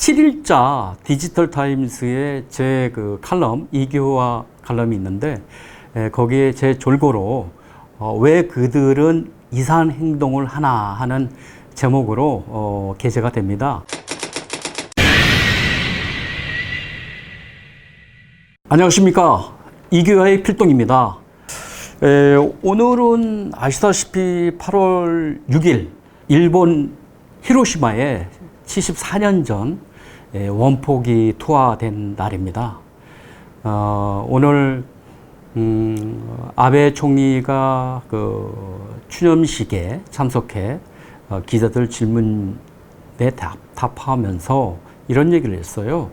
7일자 디지털 타임스의 제 그 칼럼, 이교화 칼럼이 있는데, 거기에 제 졸고로 왜 그들은 이상한 행동을 하나 하는 제목으로 게재가 됩니다. 안녕하십니까. 이교화의 필동입니다. 오늘은 아시다시피 8월 6일 일본 히로시마에 74년 전 원폭이 투하된 날입니다. 오늘 아베 총리가 그 추념식에 참석해 기자들 질문에 답하면서 이런 얘기를 했어요.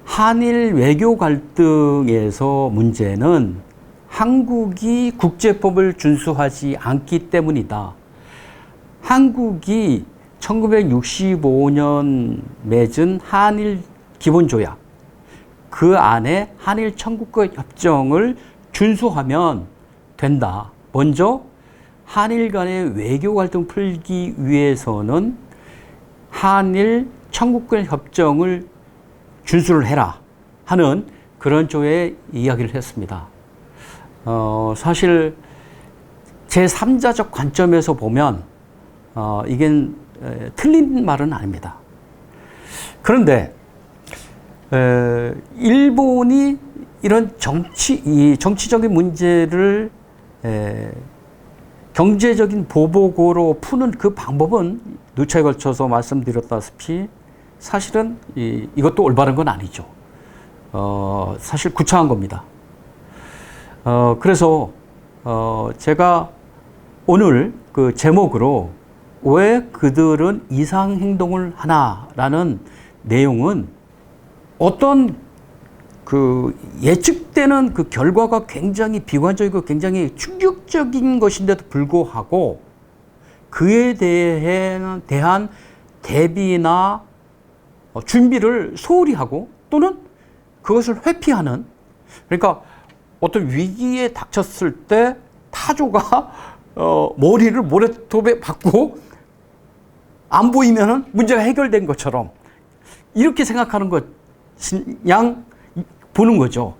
한일 외교 갈등에서 문제는 한국이 국제법을 준수하지 않기 때문이다. 한국이 1965년 맺은 한일 기본조약, 그 안에 한일 청구권 협정을 준수하면 된다. 먼저 한일 간의 외교 갈등 풀기 위해서는 한일 청구권 협정을 준수를 해라 하는 그런 쪽의 이야기를 했습니다. 사실 제3자적 관점에서 보면 이게 틀린 말은 아닙니다. 그런데 일본이 이런 정치적인 문제를 경제적인 보복으로 푸는 그 방법은 누차에 걸쳐서 말씀드렸다시피 사실은 이것도 올바른 건 아니죠. 사실 구차한 겁니다. 그래서 제가 오늘 그 제목으로 왜 그들은 이상 행동을 하나라는 내용은 어떤 그 예측되는 그 결과가 굉장히 비관적이고 굉장히 충격적인 것인데도 불구하고 그에 대한 대비나 준비를 소홀히 하고 또는 그것을 회피하는, 그러니까 어떤 위기에 닥쳤을 때 타조가 머리를 모래톱에 박고 안 보이면은 문제가 해결된 것처럼 이렇게 생각하는 것, 양 보는 거죠.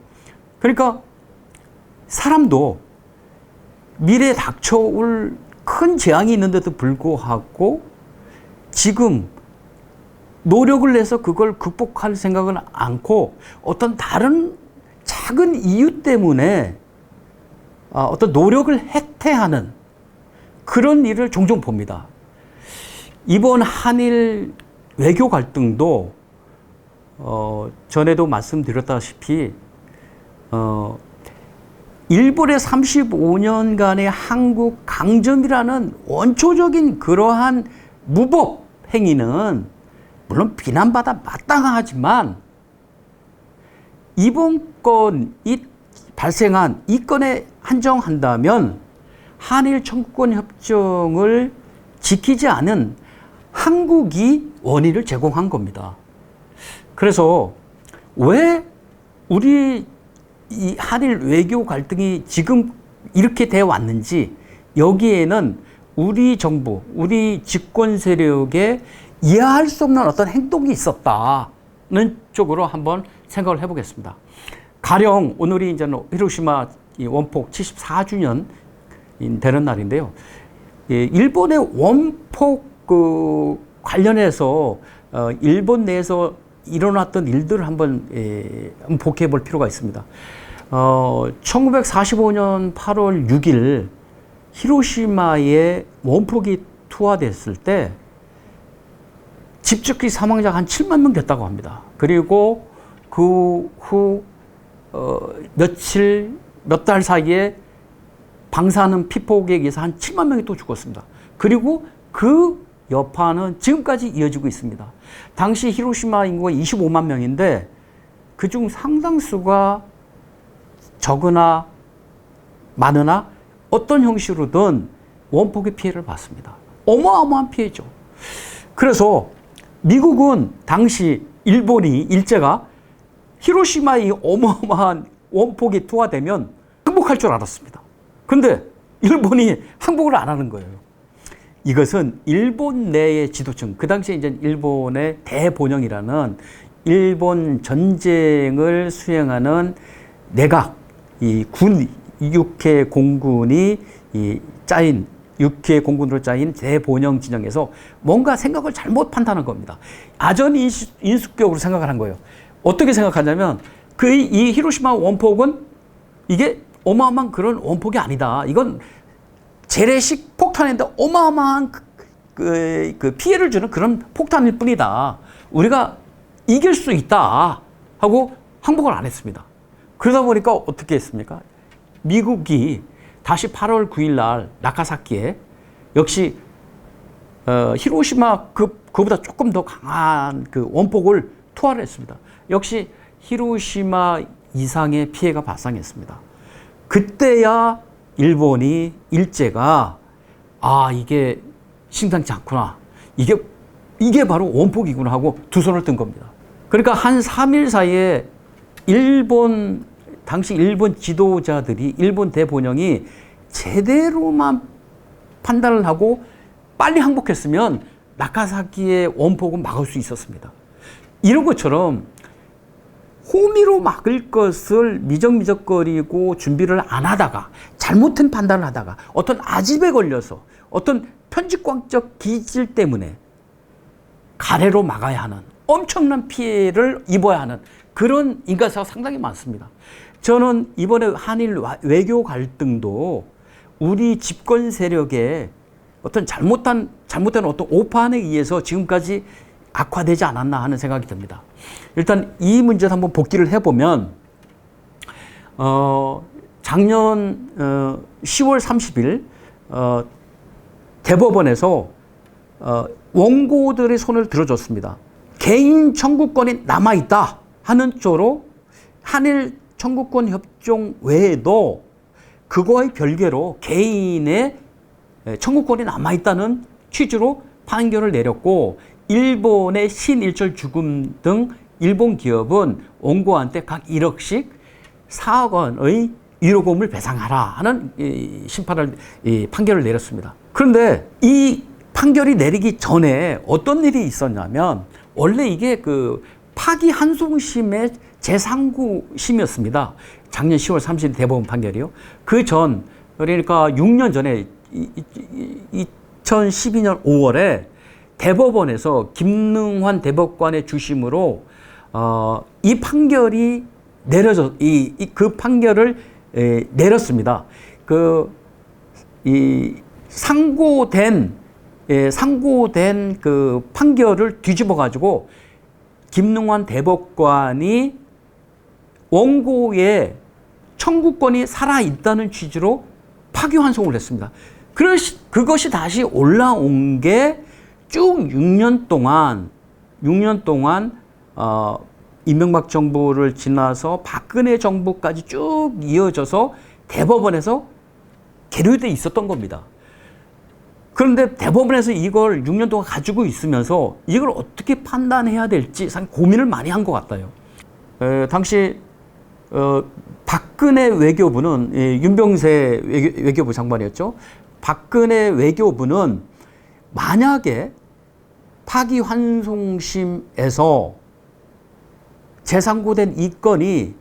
그러니까 사람도 미래에 닥쳐올 큰 재앙이 있는데도 불구하고 지금 노력을 내서 그걸 극복할 생각은 않고 어떤 다른 작은 이유 때문에 어떤 노력을 해태하는 그런 일을 종종 봅니다. 이번 한일 외교 갈등도 전에도 말씀드렸다시피 일본의 35년간의 한국 강점이라는 원초적인 그러한 무법 행위는 물론 비난받아 마땅하지만 이번 건이 발생한 이 건에 한정한다면 한일 청구권 협정을 지키지 않은 한국이 원인을 제공한 겁니다. 그래서 왜 우리 이 한일 외교 갈등이 지금 이렇게 돼 왔는지 여기에는 우리 정부, 우리 집권 세력의 이해할 수 없는 어떤 행동이 있었다는 쪽으로 한번 생각을 해보겠습니다. 가령 오늘이 이제 히로시마 원폭 74주년 되는 날인데요. 일본의 원폭 관련해서 일본 내에서 일어났던 일들을 한번 복귀해 볼 필요가 있습니다. 1945년 8월 6일 히로시마에 원폭이 투하됐을 때 집적기 사망자가 한 7만 명 됐다고 합니다. 그리고 그 후 몇 달 사이에 방사능 피폭에 의해서 한 7만 명이 또 죽었습니다. 그리고 그 여파는 지금까지 이어지고 있습니다. 당시 히로시마 인구가 25만 명인데 그중 상당수가 적으나 많으나 어떤 형식으로든 원폭의 피해를 봤습니다. 어마어마한 피해죠. 그래서 미국은 당시 일본이 일제가 히로시마의 어마어마한 원폭이 투하되면 항복할 줄 알았습니다. 근데 일본이 항복을 안 하는 거예요. 이것은 일본 내의 지도층, 그 당시에 이제 일본의 대본영이라는 일본 전쟁을 수행하는 내각, 이 군 육해 공군이 짜인 육해 공군으로 짜인 대본영 진영에서 뭔가 생각을 잘못 판단한 겁니다. 아전 인수격으로 생각을 한 거예요. 어떻게 생각하냐면 이 히로시마 원폭은 이게 어마어마한 그런 원폭이 아니다. 이건 재래식 폭탄인데 어마어마한 그 피해를 주는 그런 폭탄일 뿐이다. 우리가 이길 수 있다 하고 항복을 안 했습니다. 그러다 보니까 어떻게 했습니까? 미국이 다시 8월 9일 날 나가사키에 역시 히로시마 그보다 조금 더 강한 그 원폭을 투하를 했습니다. 역시 히로시마 이상의 피해가 발생했습니다. 그때야 일본이 일제가 이게 심상치 않구나. 이게 바로 원폭이구나 하고 두 손을 뜬 겁니다. 그러니까 한 3일 사이에 당시 일본 지도자들이 일본 대본영이 제대로만 판단을 하고 빨리 항복했으면 나가사키의 원폭은 막을 수 있었습니다. 이런 것처럼 호미로 막을 것을 미적미적거리고 준비를 안 하다가 잘못된 판단을 하다가 어떤 아집에 걸려서 어떤 편집광적 기질 때문에 가래로 막아야 하는 엄청난 피해를 입어야 하는 그런 인간사가 상당히 많습니다. 저는 이번에 한일 외교 갈등도 우리 집권 세력의 어떤 잘못된 어떤 오판에 의해서 지금까지 악화되지 않았나 하는 생각이 듭니다. 일단 이 문제를 한번 복기를 해보면 작년 10월 30일 대법원에서 원고들의 손을 들어줬습니다. 개인 청구권이 남아있다 하는 쪽으로 한일 청구권 협정 외에도 그거의 별개로 개인의 청구권이 남아있다는 취지로 판결을 내렸고, 일본의 신일철 죽음 등 일본 기업은 원고한테 각 1억씩 4억 원의 위로금을 배상하라 하는 판결을 내렸습니다. 그런데 이 판결이 내리기 전에 어떤 일이 있었냐면, 원래 이게 그 파기환송심의 제3구심이었습니다. 작년 10월 30일 대법원 판결이요. 그 전, 그러니까 6년 전에 2012년 5월에 대법원에서 김능환 대법관의 주심으로 이 판결이 그 판결을 내렸습니다. 상고된 그 판결을 뒤집어 가지고 김능환 대법관이 원고의 청구권이 살아있다는 취지로 파기환송을 했습니다. 그것이 다시 올라온 게 쭉 6년 동안 이명박 정부를 지나서 박근혜 정부까지 쭉 이어져서 대법원에서 계류돼 있었던 겁니다. 그런데 대법원에서 이걸 6년 동안 가지고 있으면서 이걸 어떻게 판단해야 될지 상당히 고민을 많이 한 것 같아요. 당시 박근혜 외교부는, 윤병세 외교부 장관이었죠. 박근혜 외교부는 만약에 파기환송심에서 재상고된 이 건이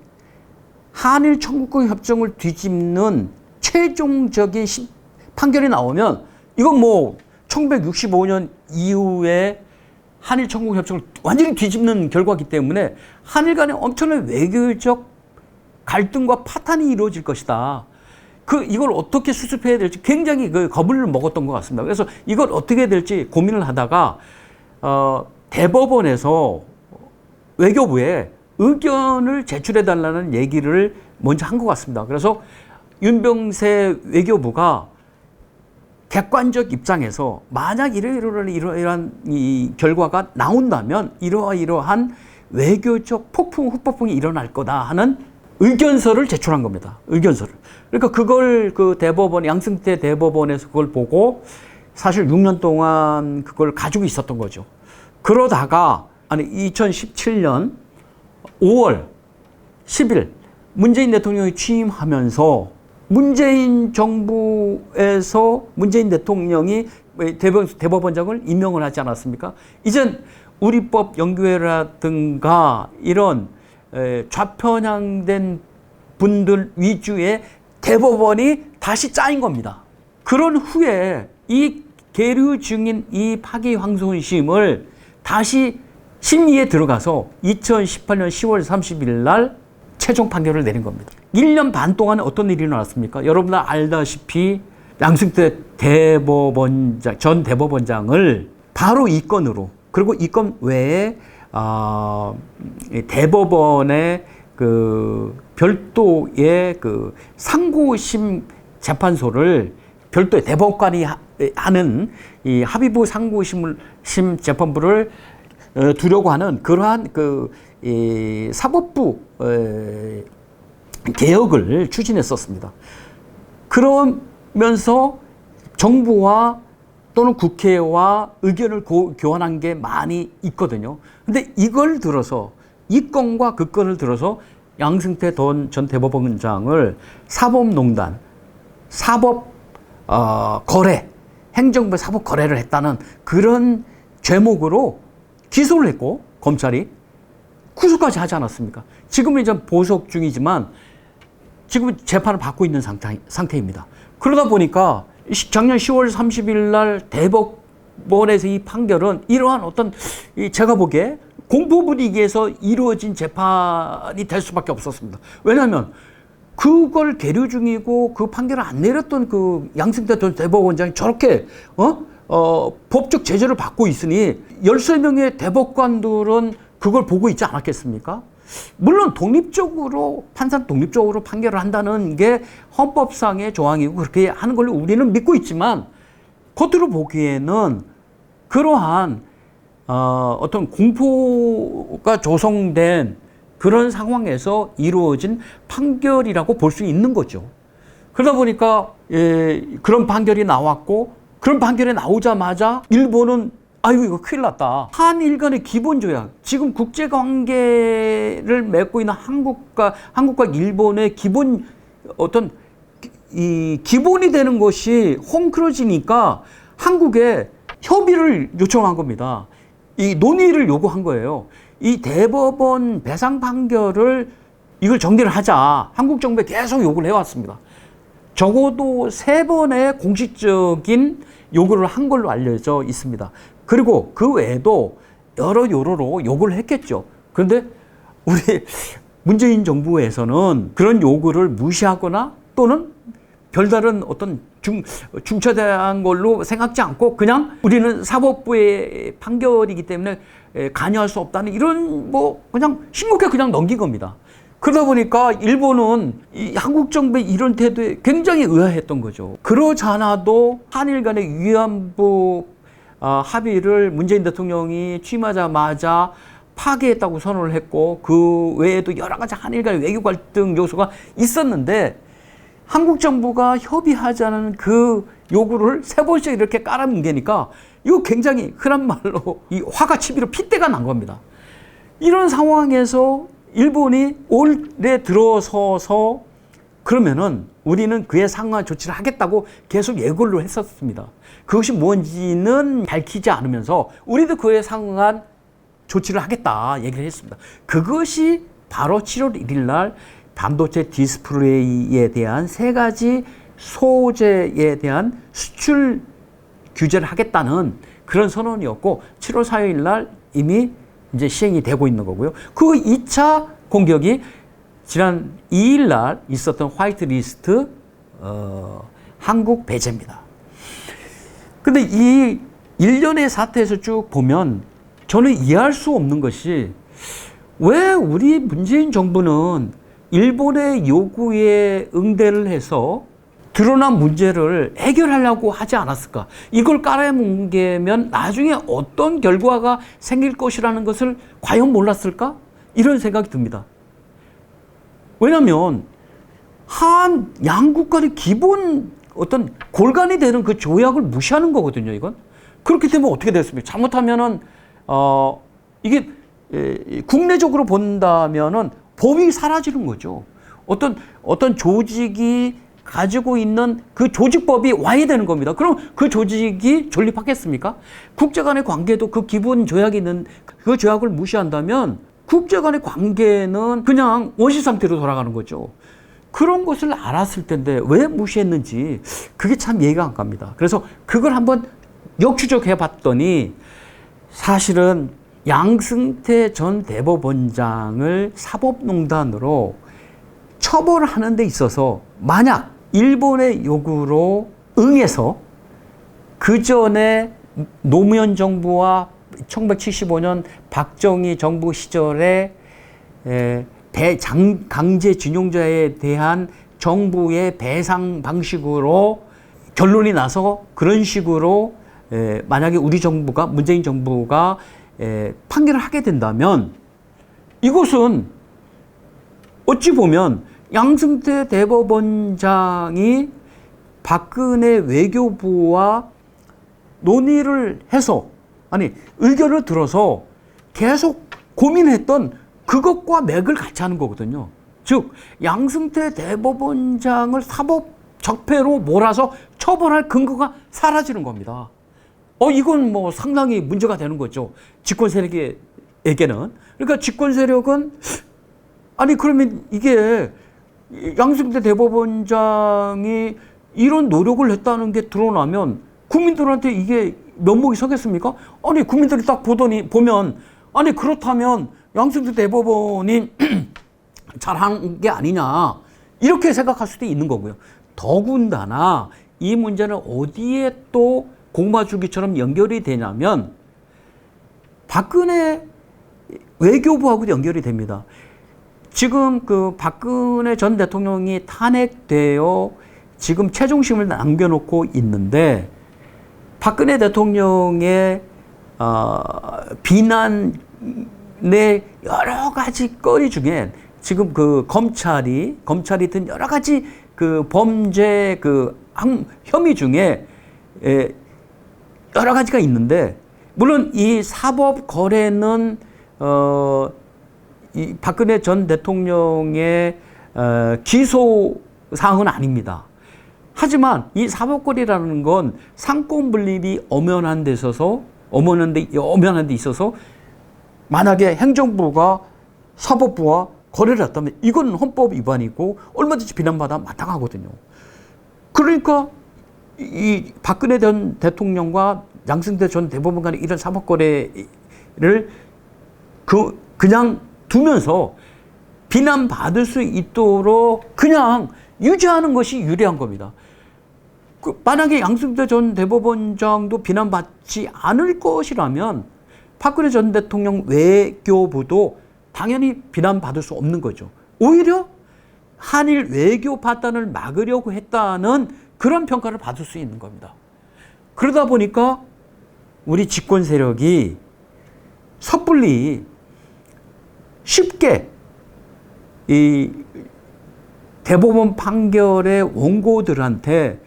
한일 청구권 협정을 뒤집는 최종적인 판결이 나오면, 이건 뭐 1965년 이후에 한일 청구권 협정을 완전히 뒤집는 결과이기 때문에 한일 간의 엄청난 외교적 갈등과 파탄이 이루어질 것이다. 이걸 어떻게 수습해야 될지 굉장히 겁을 먹었던 것 같습니다. 그래서 이걸 어떻게 해야 될지 고민을 하다가 대법원에서 외교부에 의견을 제출해달라는 얘기를 먼저 한 것 같습니다. 그래서 윤병세 외교부가 객관적 입장에서 만약 이러한 이 결과가 나온다면 이러한 외교적 폭풍, 후폭풍이 일어날 거다 하는 의견서를 제출한 겁니다. 의견서를. 그러니까 그걸 대법원, 양승태 대법원에서 그걸 보고 사실 6년 동안 그걸 가지고 있었던 거죠. 그러다가 2017년 5월 10일 문재인 대통령이 취임하면서 문재인 정부에서 문재인 대통령이 대법원장을 임명을 하지 않았습니까? 이젠 우리법 연구회라든가 이런 좌편향된 분들 위주의 대법원이 다시 짜인 겁니다. 그런 후에 이 계류 중인 이 파기환송심을 다시 심의에 들어가서 2018년 10월 30일 날 최종 판결을 내린 겁니다. 1년 반 동안에 어떤 일이 일어났습니까? 여러분 알다시피 양승태 전 대법원장을 바로 이 건으로, 그리고 이 건 외에 대법원의 그 별도의 그 상고심 재판소를 별도의 대법관이 하는 이 합의부 상고심 재판부를 두려고 하는 그러한 사법부 개혁을 추진했었습니다. 그러면서 정부와 또는 국회와 의견을 교환한 게 많이 있거든요. 근데 이걸 들어서 이 건과 그 건을 들어서 양승태 전 대법원장을 사법농단, 거래, 행정부의 사법 거래를 했다는 그런 죄목으로 기소를 했고 검찰이 구속까지 하지 않았습니까? 지금은 이제 보석 중이지만 지금 재판을 받고 있는 상태입니다. 그러다 보니까 작년 10월 30일 날 대법원에서 이 판결은 이러한 어떤 제가 보기에 공포 분위기에서 이루어진 재판이 될 수밖에 없었습니다. 왜냐하면 그걸 계류 중이고 그 판결을 안 내렸던 그 양승태 전 대법원장이 저렇게 법적 제재를 받고 있으니 13명의 대법관들은 그걸 보고 있지 않았겠습니까? 물론 판사는 독립적으로 판결을 한다는 게 헌법상의 조항이고 그렇게 하는 걸로 우리는 믿고 있지만 겉으로 보기에는 그러한 어떤 공포가 조성된 그런 상황에서 이루어진 판결이라고 볼 수 있는 거죠. 그러다 보니까 그런 판결이 나왔고 그런 판결이 나오자마자 일본은 아이고 이거 큰일 났다. 한일 간의 기본 조약, 지금 국제 관계를 맺고 있는 한국과 일본의 기본 어떤 이 기본이 되는 것이 헝클어지니까 한국에 협의를 요청한 겁니다. 이 논의를 요구한 거예요. 이 대법원 배상 판결을 이걸 정리를 하자. 한국 정부에 계속 요구를 해왔습니다. 적어도 3번의 공식적인 요구를 한 걸로 알려져 있습니다. 그리고 그 외에도 여러 요로로 요구를 했겠죠. 그런데 우리 문재인 정부에서는 그런 요구를 무시하거나 또는 별다른 어떤 중차대한 걸로 생각지 않고 그냥 우리는 사법부의 판결이기 때문에 관여할 수 없다는 이런 그냥 신곡에 그냥 넘긴 겁니다. 그러다 보니까 일본은 이 한국 정부의 이런 태도에 굉장히 의아했던 거죠. 그러지 않아도 한일 간의 위안부 합의를 문재인 대통령이 취임하자마자 파기했다고 선언을 했고 그 외에도 여러 가지 한일 간의 외교 갈등 요소가 있었는데 한국 정부가 협의하자는 그 요구를 3번씩 이렇게 깔아뭉개니까 이거 굉장히 흔한 말로 이 화가 치밀어 핏대가 난 겁니다. 이런 상황에서 일본이 올해 들어서서 그러면은 우리는 그에 상응한 조치를 하겠다고 계속 예고를 했었습니다. 그것이 뭔지는 밝히지 않으면서 우리도 그에 상응한 조치를 하겠다 얘기를 했습니다. 그것이 바로 7월 1일 날 반도체 디스플레이에 대한 3가지 소재에 대한 수출 규제를 하겠다는 그런 선언이었고 7월 4일 날 이미 이제 시행이 되고 있는 거고요. 그 2차 공격이 지난 2일 날 있었던 화이트리스트 한국 배제입니다. 근데 이 일련의 사태에서 쭉 보면 저는 이해할 수 없는 것이 왜 우리 문재인 정부는 일본의 요구에 응대를 해서 드러난 문제를 해결하려고 하지 않았을까? 이걸 깔아뭉개면 나중에 어떤 결과가 생길 것이라는 것을 과연 몰랐을까? 이런 생각이 듭니다. 왜냐하면 양국 간의 기본 어떤 골간이 되는 그 조약을 무시하는 거거든요, 이건. 그렇게 되면 어떻게 됐습니까? 잘못하면은, 이게 국내적으로 본다면은 법이 사라지는 거죠. 어떤 조직이 가지고 있는 그 조직법이 와야 되는 겁니다. 그럼 그 조직이 존립하겠습니까? 국제 간의 관계도 그 기본 조약이 있는 그 조약을 무시한다면 국제 간의 관계는 그냥 원시 상태로 돌아가는 거죠. 그런 것을 알았을 텐데 왜 무시했는지 그게 참 이해가 안 갑니다. 그래서 그걸 한번 역추적해 봤더니 사실은 양승태 전 대법원장을 사법농단으로 처벌하는 데 있어서 만약 일본의 요구로 응해서 그 전에 노무현 정부와 1975년 박정희 정부 시절에 강제징용자에 대한 정부의 배상 방식으로 결론이 나서 그런 식으로 만약에 우리 정부가 문재인 정부가 판결을 하게 된다면 이것은 어찌 보면 양승태 대법원장이 박근혜 외교부와 논의를 해서 아니 의견을 들어서 계속 고민했던 그것과 맥을 같이 하는 거거든요. 즉 양승태 대법원장을 사법 적폐로 몰아서 처벌할 근거가 사라지는 겁니다. 이건 뭐 상당히 문제가 되는 거죠. 집권 세력에게는. 그러니까 집권 세력은 아니 그러면 이게 양승태 대법원장이 이런 노력을 했다는 게 드러나면 국민들한테 이게 면목이 서겠습니까? 아니 국민들이 딱 보면 아니 그렇다면 양승태 대법원이 잘한 게 아니냐 이렇게 생각할 수도 있는 거고요. 더군다나 이 문제는 어디에 또 고구마줄기처럼 연결이 되냐면 박근혜 외교부하고도 연결이 됩니다. 지금 그 박근혜 전 대통령이 탄핵되어 지금 최종심을 남겨놓고 있는데 박근혜 대통령의 비난의 여러 가지 거리 중에 지금 그 검찰이 든 여러 가지 그 범죄 그 혐의 중에 여러 가지가 있는데 물론 이 사법 거래는 이 박근혜 전 대통령의 기소 사항은 아닙니다. 하지만 이 사법거래라는 건 상권 분립이 엄연한 데 있어서 만약에 행정부가 사법부와 거래를 했다면 이건 헌법 위반이고 얼마든지 비난받아 마땅하거든요. 그러니까 이 박근혜 전 대통령과 양승태 전 대법원 간의 이런 사법거래를 그냥 두면서 비난받을 수 있도록 그냥 유지하는 것이 유리한 겁니다. 만약에 양승태 전 대법원장도 비난받지 않을 것이라면 박근혜 전 대통령 외교부도 당연히 비난받을 수 없는 거죠. 오히려 한일 외교 파탄을 막으려고 했다는 그런 평가를 받을 수 있는 겁니다. 그러다 보니까 우리 집권 세력이 섣불리 쉽게 이 대법원 판결의 원고들한테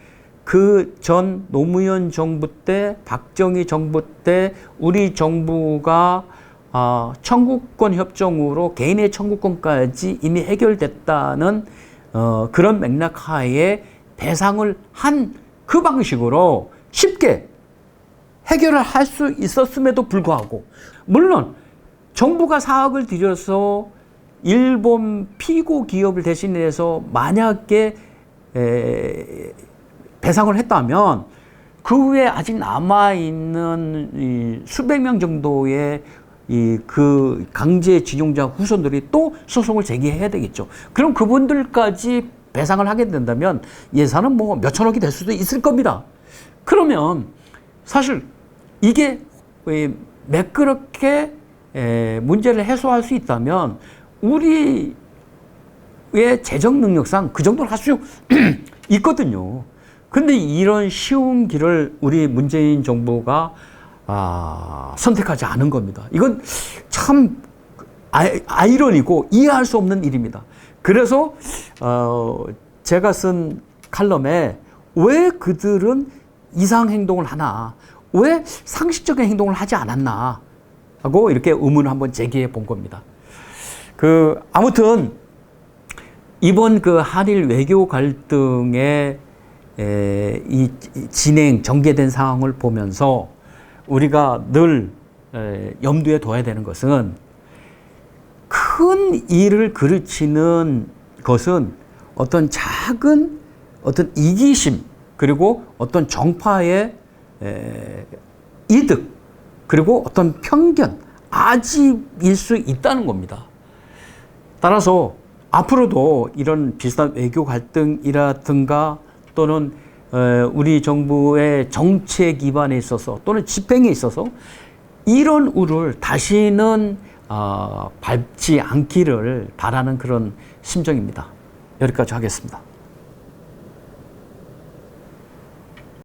그 전 노무현 정부 때 박정희 정부 때 우리 정부가 청구권 협정으로 개인의 청구권까지 이미 해결됐다는 그런 맥락 하에 배상을 한 그 방식으로 쉽게 해결을 할 수 있었음에도 불구하고 물론 정부가 4억을 들여서 일본 피고 기업을 대신해서 만약에 배상을 했다면 그 후에 아직 남아있는 이 수백 명 정도의 그 강제징용자 후손들이 또 소송을 제기해야 되겠죠. 그럼 그분들까지 배상을 하게 된다면 예산은 뭐 몇천억이 될 수도 있을 겁니다. 그러면 사실 이게 매끄럽게 문제를 해소할 수 있다면 우리의 재정 능력상 그 정도는 할 수 있거든요. 그런데 이런 쉬운 길을 우리 문재인 정부가 선택하지 않은 겁니다. 이건 참 아이러니고 이해할 수 없는 일입니다. 그래서 제가 쓴 칼럼에 왜 그들은 이상 행동을 하나, 왜 상식적인 행동을 하지 않았나 하고 이렇게 의문을 한번 제기해 본 겁니다. 아무튼 이번 그 한일 외교 갈등의 이 진행, 전개된 상황을 보면서 우리가 늘 염두에 둬야 되는 것은 큰 일을 그르치는 것은 어떤 작은 어떤 이기심 그리고 어떤 정파의 이득 그리고 어떤 편견, 아집일 수 있다는 겁니다. 따라서 앞으로도 이런 비슷한 외교 갈등이라든가 또는 우리 정부의 정책 기반에 있어서 또는 집행에 있어서 이런 우를 다시는 밟지 않기를 바라는 그런 심정입니다. 여기까지 하겠습니다.